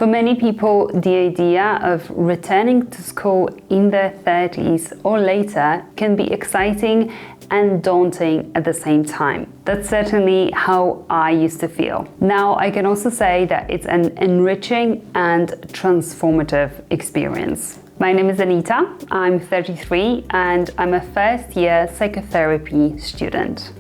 For many people, the idea of returning to school in their 30s or later can be exciting and daunting at the same time. That's certainly how I used to feel. Now, I can also say that it's an enriching and transformative experience. My name is Anita, I'm 33 and I'm a first-year psychotherapy student.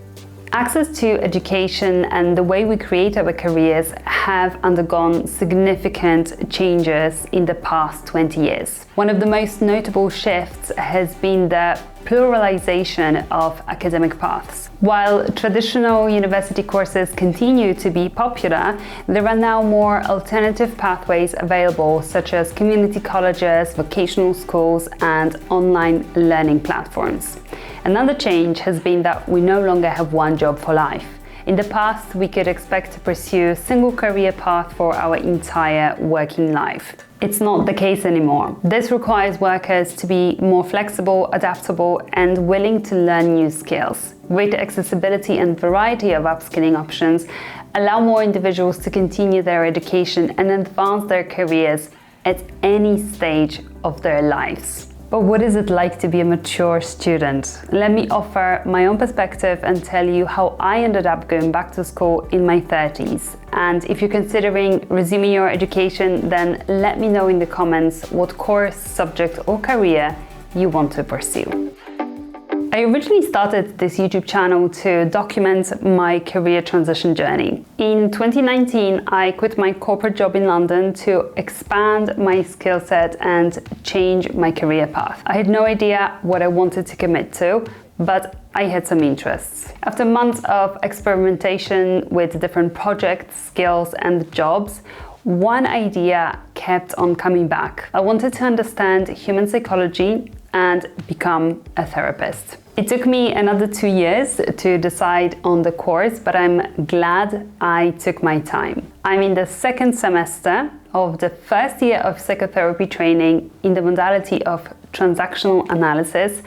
Access to education and the way we create our careers have undergone significant changes in the past 20 years. One of the most notable shifts has been the pluralization of academic paths. While traditional university courses continue to be popular, there are now more alternative pathways available, such as community colleges, vocational schools, and online learning platforms. Another change has been that we no longer have one job for life. In the past, we could expect to pursue a single career path for our entire working life. It's not the case anymore. This requires workers to be more flexible, adaptable, and willing to learn new skills. Greater accessibility and variety of upskilling options allow more individuals to continue their education and advance their careers at any stage of their lives. But what is it like to be a mature student? Let me offer my own perspective and tell you how I ended up going back to school in my 30s. And if you're considering resuming your education, then let me know in the comments what course, subject, or career you want to pursue. I originally started this YouTube channel to document my career transition journey. In 2019, I quit my corporate job in London to expand my skill set and change my career path. I had no idea what I wanted to commit to, but I had some interests. After months of experimentation with different projects, skills, and jobs, one idea kept on coming back. I wanted to understand human psychology and become a therapist. It took me another 2 years to decide on the course, but I'm glad I took my time. I'm in the second semester of the first year of psychotherapy training in the modality of transactional analysis,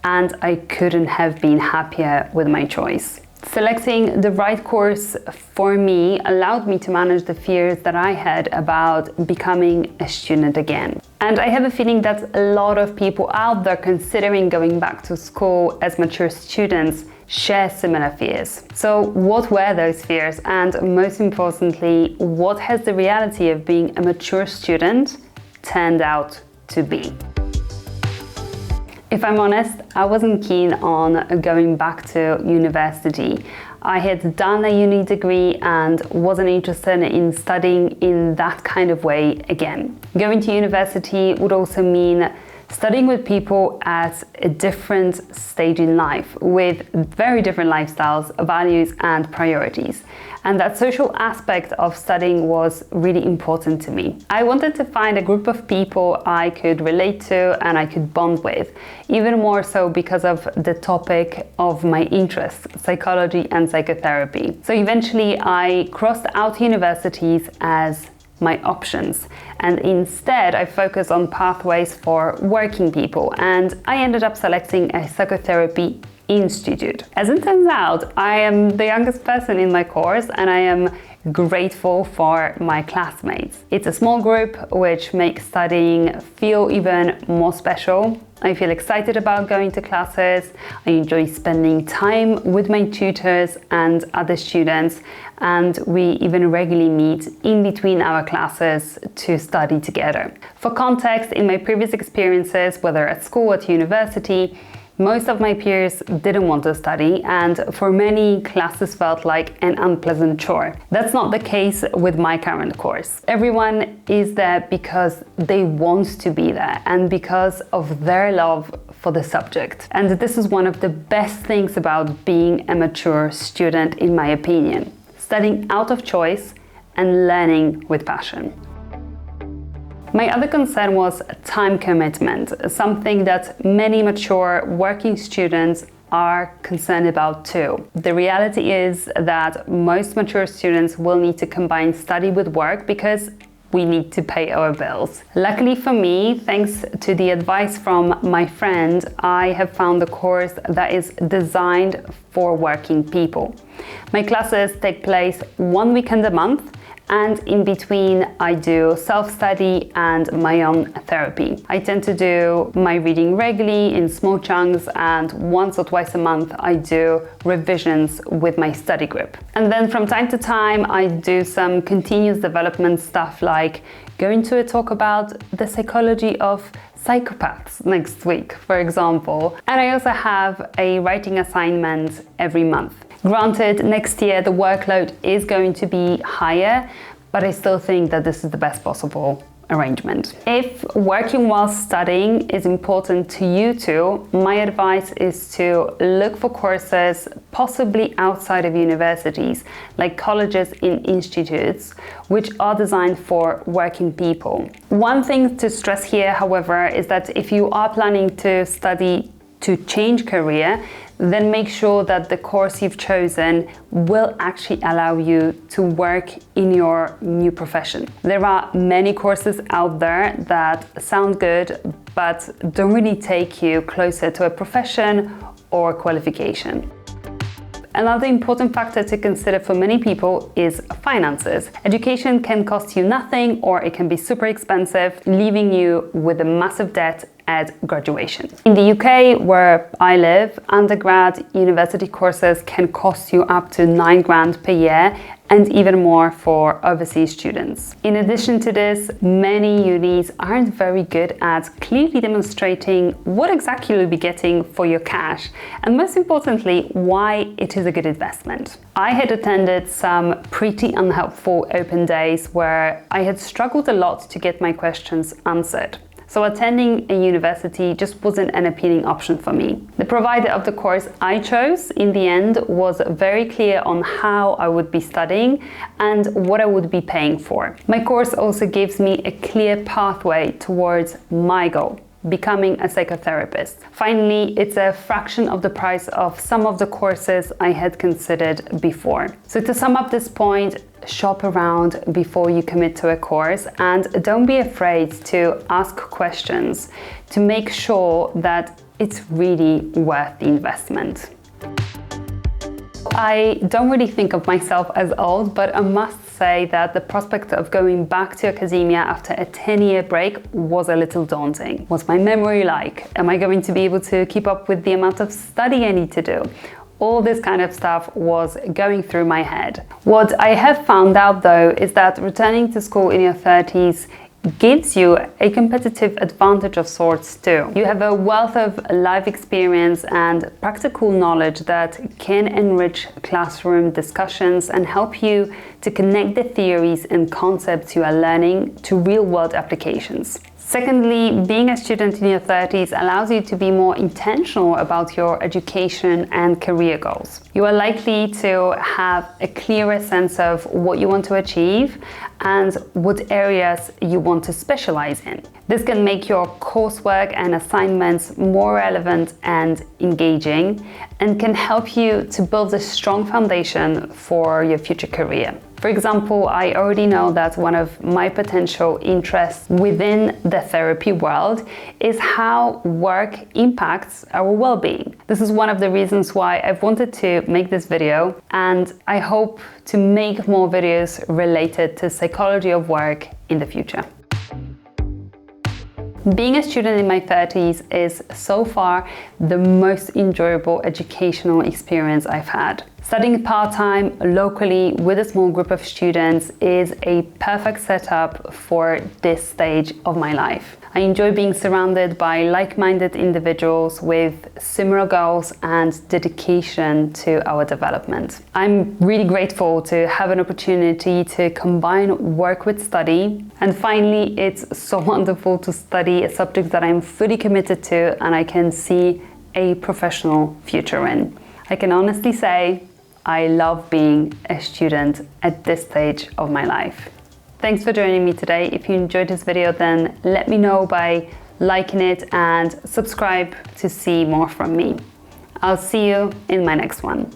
and I couldn't have been happier with my choice. Selecting the right course for me allowed me to manage the fears that I had about becoming a student again. And I have a feeling that a lot of people out there considering going back to school as mature students share similar fears. So what were those fears? And most importantly, what has the reality of being a mature student turned out to be? If I'm honest, I wasn't keen on going back to university. I had done a uni degree and wasn't interested in studying in that kind of way again. Going to university would also mean studying with people at a different stage in life, with very different lifestyles, values, and priorities. And that social aspect of studying was really important to me. I wanted to find a group of people I could relate to and I could bond with, even more so because of the topic of my interests, psychology and psychotherapy. So eventually I crossed out universities as my options, and instead I focused on pathways for working people, and I ended up selecting a psychotherapy institute. As it turns out, I am the youngest person in my course and I am grateful for my classmates. It's a small group which makes studying feel even more special. I feel excited about going to classes. I enjoy spending time with my tutors and other students, and we even regularly meet in between our classes to study together. For context, in my previous experiences, whether at school or at university, most of my peers didn't want to study, and for many, classes felt like an unpleasant chore. That's not the case with my current course. Everyone is there because they want to be there and because of their love for the subject. And this is one of the best things about being a mature student, in my opinion. Studying out of choice and learning with passion. My other concern was time commitment, something that many mature working students are concerned about too. The reality is that most mature students will need to combine study with work because we need to pay our bills. Luckily for me, thanks to the advice from my friend, I have found a course that is designed for working people. My classes take place 1 weekend a month, and in between I do self-study and my own therapy. I tend to do my reading regularly in small chunks, and once or twice a month I do revisions with my study group. And then from time to time I do some continuous development stuff, like going to a talk about the psychology of psychopaths next week, for example. And I also have a writing assignment every month. Granted, next year the workload is going to be higher, but I still think that this is the best possible arrangement. If working while studying is important to you too, my advice is to look for courses possibly outside of universities, like colleges and institutes, which are designed for working people. One thing to stress here, however, is that if you are planning to study to change career, then make sure that the course you've chosen will actually allow you to work in your new profession. There are many courses out there that sound good, but don't really take you closer to a profession or qualification. Another important factor to consider for many people is finances. Education can cost you nothing, or it can be super expensive, leaving you with a massive debt at graduation. In the UK, where I live, undergrad university courses can cost you up to 9 grand per year, and even more for overseas students. In addition to this, many unis aren't very good at clearly demonstrating what exactly you'll be getting for your cash, and most importantly, why it is a good investment. I had attended some pretty unhelpful open days where I had struggled a lot to get my questions answered. So attending a university just wasn't an appealing option for me. The provider of the course I chose in the end was very clear on how I would be studying and what I would be paying for. My course also gives me a clear pathway towards my goal: becoming a psychotherapist. Finally, it's a fraction of the price of some of the courses I had considered before. So to sum up this point, shop around before you commit to a course, and don't be afraid to ask questions to make sure that it's really worth the investment. I don't really think of myself as old, but I must say that the prospect of going back to academia after a 10-year break was a little daunting. What's my memory like? Am I going to be able to keep up with the amount of study I need to do? All this kind of stuff was going through my head. What I have found out though is that returning to school in your 30s gives you a competitive advantage of sorts too. You have a wealth of life experience and practical knowledge that can enrich classroom discussions and help you to connect the theories and concepts you are learning to real-world applications. Secondly, being a student in your 30s allows you to be more intentional about your education and career goals. You are likely to have a clearer sense of what you want to achieve and what areas you want to specialize in. This can make your coursework and assignments more relevant and engaging, and can help you to build a strong foundation for your future career. For example, I already know that one of my potential interests within the therapy world is how work impacts our well-being. This is one of the reasons why I've wanted to make this video, and I hope to make more videos related to psychology of work in the future. Being a student in my 30s is so far the most enjoyable educational experience I've had. Studying part-time locally with a small group of students is a perfect setup for this stage of my life. I enjoy being surrounded by like-minded individuals with similar goals and dedication to our development. I'm really grateful to have an opportunity to combine work with study. And finally, it's so wonderful to study a subject that I'm fully committed to and I can see a professional future in. I can honestly say I love being a student at this stage of my life. Thanks for joining me today. If you enjoyed this video, then let me know by liking it and subscribe to see more from me. I'll see you in my next one.